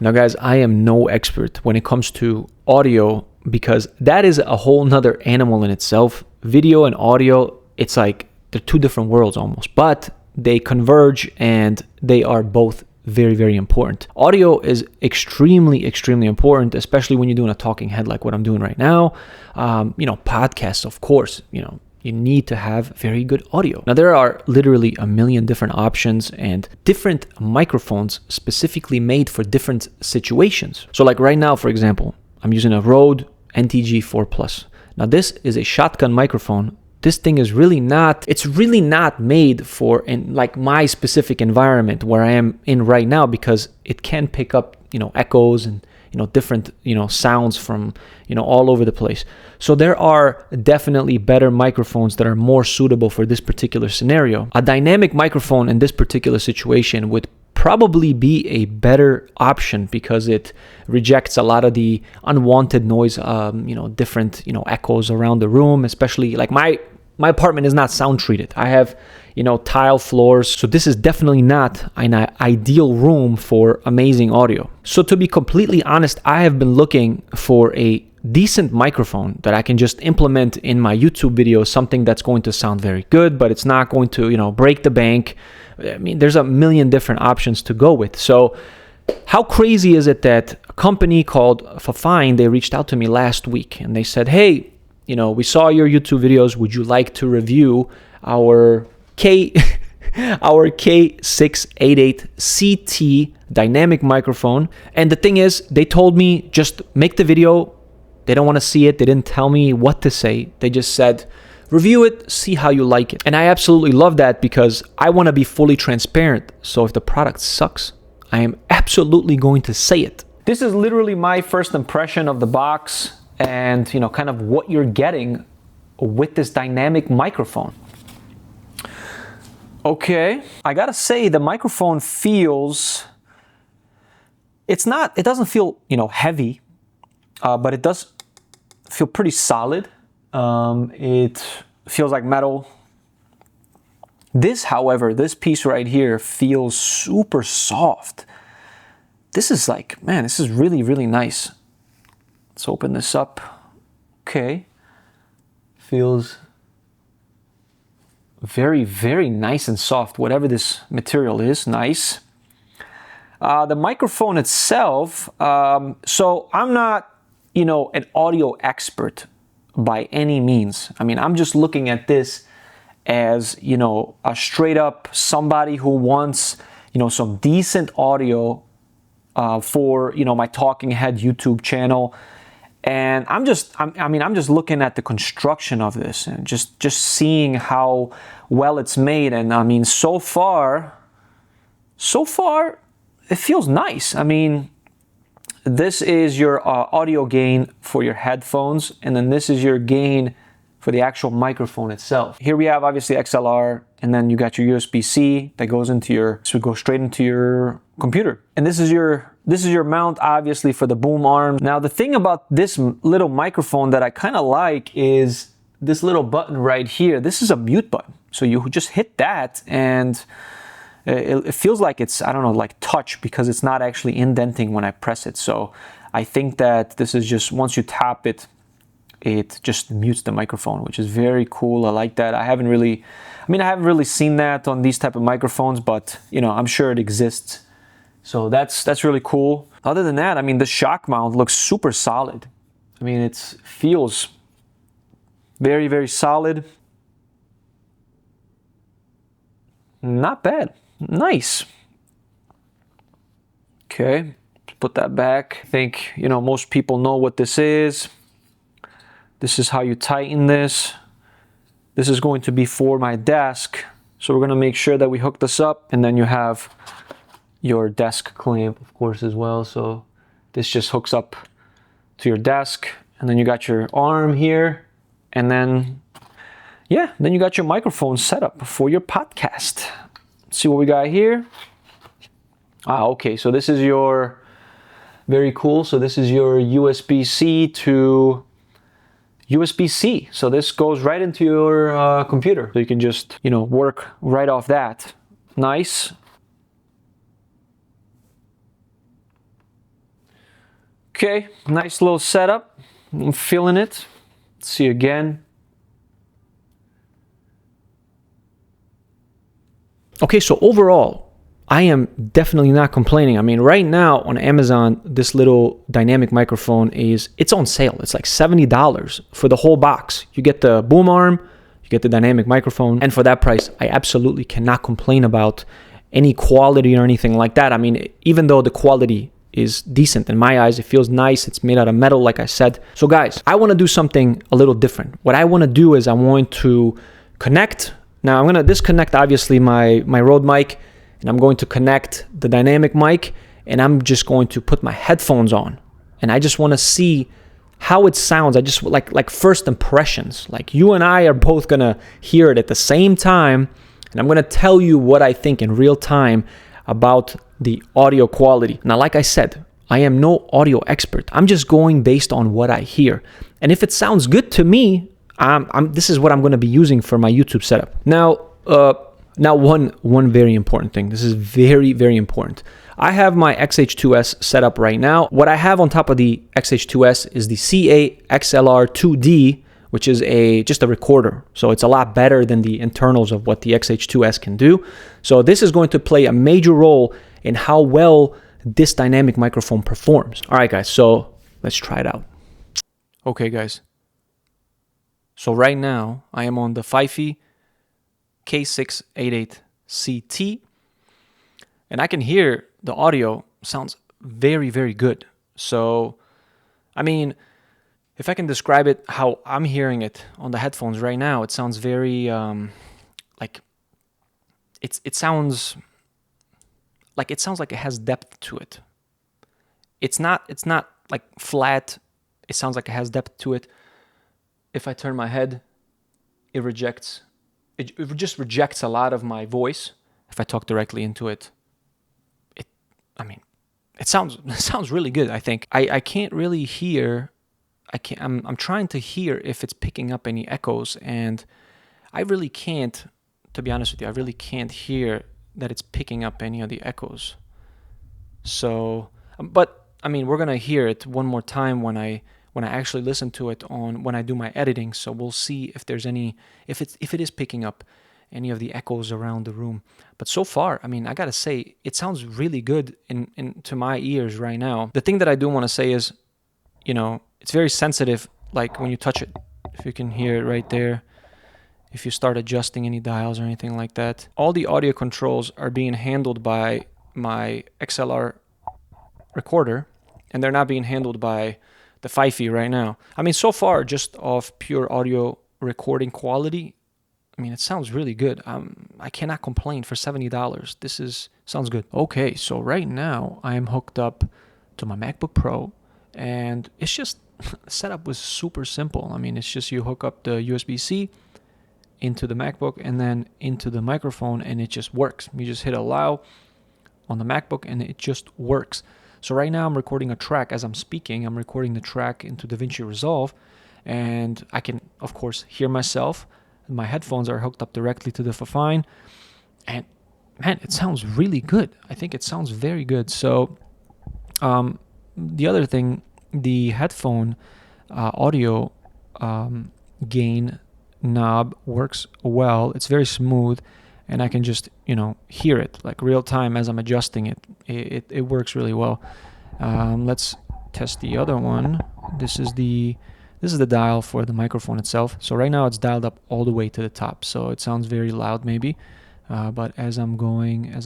Now guys, I am no expert when it comes to audio because that is a whole nother animal in itself. Video and audio, it's like they're two different worlds almost, but they converge and they are both very, very important. Audio is extremely, extremely important, especially when you're doing a talking head like what I'm doing right now. Podcasts, of course, you need to have very good audio. Now, there are literally a million different options and different microphones specifically made for different situations. So like right now, for example, I'm using a Rode NTG 4 Plus. Now, this is a shotgun microphone. This thing is really not made for in like my specific environment where I am in right now, because it can pick up, echoes and, different, sounds from, all over the place. So there are definitely better microphones that are more suitable for this particular scenario. A dynamic microphone in this particular situation would probably be a better option because it rejects a lot of the unwanted noise, different, echoes around the room, especially like my apartment is not sound treated. I have, tile floors. So this is definitely not an ideal room for amazing audio. So to be completely honest, I have been looking for a decent microphone that I can just implement in my YouTube videos, something that's going to sound very good, but it's not going to, break the bank. I mean, there's a million different options to go with. So how crazy is it that a company called Fifine, they reached out to me last week and they said, hey, we saw your YouTube videos. Would you like to review our K688CT dynamic microphone? And the thing is, they told me just make the video. They don't want to see it. They didn't tell me what to say. They just said, review it, see how you like it. And I absolutely love that because I want to be fully transparent. So if the product sucks, I am absolutely going to say it. This is literally my first impression of the box and, kind of what you're getting with this dynamic microphone. Okay, I gotta say the microphone feels, it doesn't feel, heavy, but it does feel pretty solid. It feels like metal. This, however, this piece right here feels super soft. This is like, man, this is really, really nice. Let's open this up. Okay. Feels very, very nice and soft, whatever this material is, nice. The microphone itself, so I'm not, an audio expert by any means. I mean, I'm just looking at this as, a straight up somebody who wants, some decent audio for, my talking head YouTube channel. And I'm just looking at the construction of this and just seeing how well it's made. And I mean, so far, it feels nice. I mean, this is your audio gain for your headphones, and then this is your gain for the actual microphone itself. Here we have obviously XLR, and then you got your USB-C that goes into so it goes straight into your computer. And this is your mount, obviously, for the boom arm. Now, the thing about this little microphone that I kind of like is this little button right here. This is a mute button. So you just hit that and it feels like it's, I don't know, like touch, because it's not actually indenting when I press it. So I think that this is just, once you tap it, it just mutes the microphone, which is very cool. I like that. I haven't really seen that on these type of microphones, but I'm sure it exists. So that's really cool. Other than that, I mean, the shock mount looks super solid. I mean, it feels very, very solid. Not bad. Nice. Okay, put that back. I think, most people know what this is. This is how you tighten this. This is going to be for my desk. So we're going to make sure that we hook this up, and then you have your desk clamp, of course, as well. So this just hooks up to your desk, and then you got your arm here, and then, yeah, then you got your microphone set up for your podcast. Let's see what we got here. Okay, so this is your, very cool. So this is your USB-C to USB-C. So this goes right into your computer. So you can just, work right off that. Nice. Okay, nice little setup. I'm feeling it. Let's see again. Okay, so overall, I am definitely not complaining. I mean, right now on Amazon, this little dynamic microphone it's on sale. It's like $70 for the whole box. You get the boom arm, you get the dynamic microphone, and for that price, I absolutely cannot complain about any quality or anything like that. I mean, even though the quality is decent in my eyes, it feels nice. It's made out of metal, like I said. So guys, I want to do something a little different. What I want to do is I want to connect. Now I'm going to disconnect obviously my Rode mic, and I'm going to connect the dynamic mic, and I'm just going to put my headphones on, and I just want to see how it sounds. I just like first impressions. Like you and I are both going to hear it at the same time, and I'm going to tell you what I think in real time about the audio quality. Now, like I said, I am no audio expert. I'm just going based on what I hear. And if it sounds good to me, this is what I'm going to be using for my YouTube setup. Now, one very important thing. This is very, very important. I have my XH2S set up right now. What I have on top of the XH2S is the CA-XLR2D, which is just a recorder. So it's a lot better than the internals of what the XH2S can do. So this is going to play a major role in how well this dynamic microphone performs. All right, guys, so let's try it out. Okay, guys. So right now, I am on the Fifine K688CT, and I can hear the audio sounds very, very good. So, I mean, if I can describe it how I'm hearing it on the headphones right now, it sounds very like it sounds like it has depth to it. It's not like flat. It sounds like it has depth to it. If I turn my head, it just rejects a lot of my voice. If I talk directly into it, it sounds really good. I think I can't really hear. I'm trying to hear if it's picking up any echoes, and I really can't, to be honest with you, I really can't hear that it's picking up any of the echoes. So, but I mean, we're gonna hear it one more time when I actually listen to it when I do my editing. So we'll see if there's if it is picking up any of the echoes around the room. But so far, I mean, I gotta say, it sounds really good to my ears right now. The thing that I do want to say is, it's very sensitive, like when you touch it, if you can hear it right there, if you start adjusting any dials or anything like that. All the audio controls are being handled by my XLR recorder, and they're not being handled by the Fifine right now. I mean, so far, just off pure audio recording quality, I mean, it sounds really good. I cannot complain for $70. Sounds good. Okay, so right now, I am hooked up to my MacBook Pro, and it's just, the setup was super simple. I mean, it's just you hook up the USB-C into the MacBook and then into the microphone, and it just works. You just hit allow on the MacBook and it just works. So right now I'm recording a track as I'm speaking. I'm recording the track into DaVinci Resolve, and I can, of course, hear myself. My headphones are hooked up directly to the Fifine, and man, it sounds really good. I think it sounds very good. So the other thing, the headphone audio gain knob works well. It's very smooth, and I can just hear it like real time as I'm adjusting it. It works really well. Let's test the other one. This is the dial for the microphone itself. So right now it's dialed up all the way to the top, so it sounds very loud maybe, but as I'm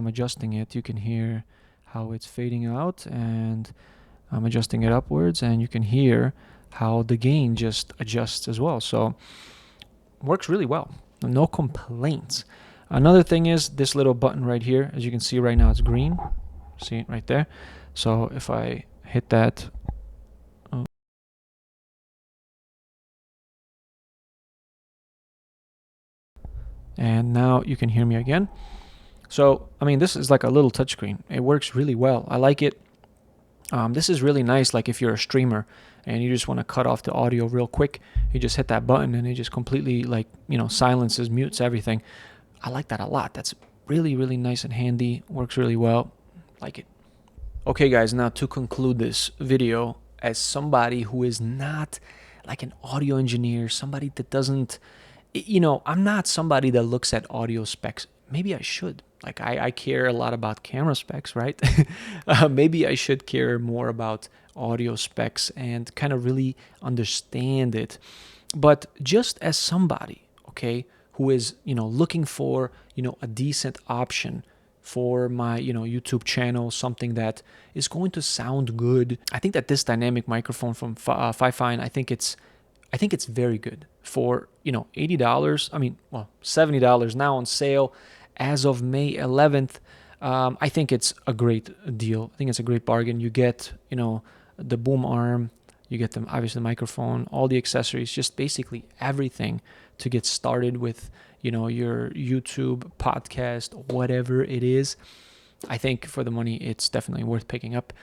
adjusting it, you can hear how it's fading out, and I'm adjusting it upwards, and you can hear how the gain just adjusts as well. So works really well. No complaints. Another thing is this little button right here. As you can see right now, it's green. See it right there. So if I hit that, and now you can hear me again. So, I mean, this is like a little touchscreen. It works really well. I like it. This is really nice, like if you're a streamer and you just want to cut off the audio real quick, you just hit that button and it just completely silences, mutes everything. I like that a lot. That's really, really nice and handy. Works really well. Like it. Okay guys, now to conclude this video, as somebody who is not like an audio engineer, somebody that doesn't, I'm not somebody that looks at audio specs. Maybe I should. Like I care a lot about camera specs, right? Maybe I should care more about audio specs and kind of really understand it. But just as somebody, okay, who is, looking for, a decent option for my, YouTube channel, something that is going to sound good. I think that this dynamic microphone from Fifine, I think it's very good for, $80. I mean, well, $70 now on sale as of May 11th. I think it's a great deal. I think it's a great bargain. You get, the boom arm, you get them, obviously the microphone, all the accessories, just basically everything to get started with, your YouTube podcast, whatever it is. I think for the money, it's definitely worth picking up,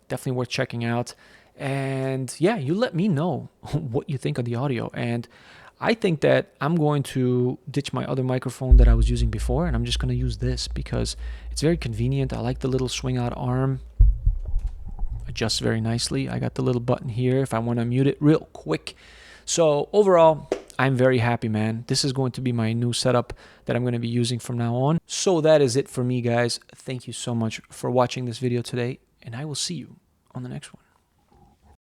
definitely worth checking out. And yeah, you let me know what you think of the audio. And I think that I'm going to ditch my other microphone that I was using before, and I'm just going to use this because it's very convenient. I like the little swing out arm. Adjusts very nicely. I got the little button here if I want to mute it real quick. So overall, I'm very happy, man. This is going to be my new setup that I'm going to be using from now on. So that is it for me, guys. Thank you so much for watching this video today, and I will see you on the next one.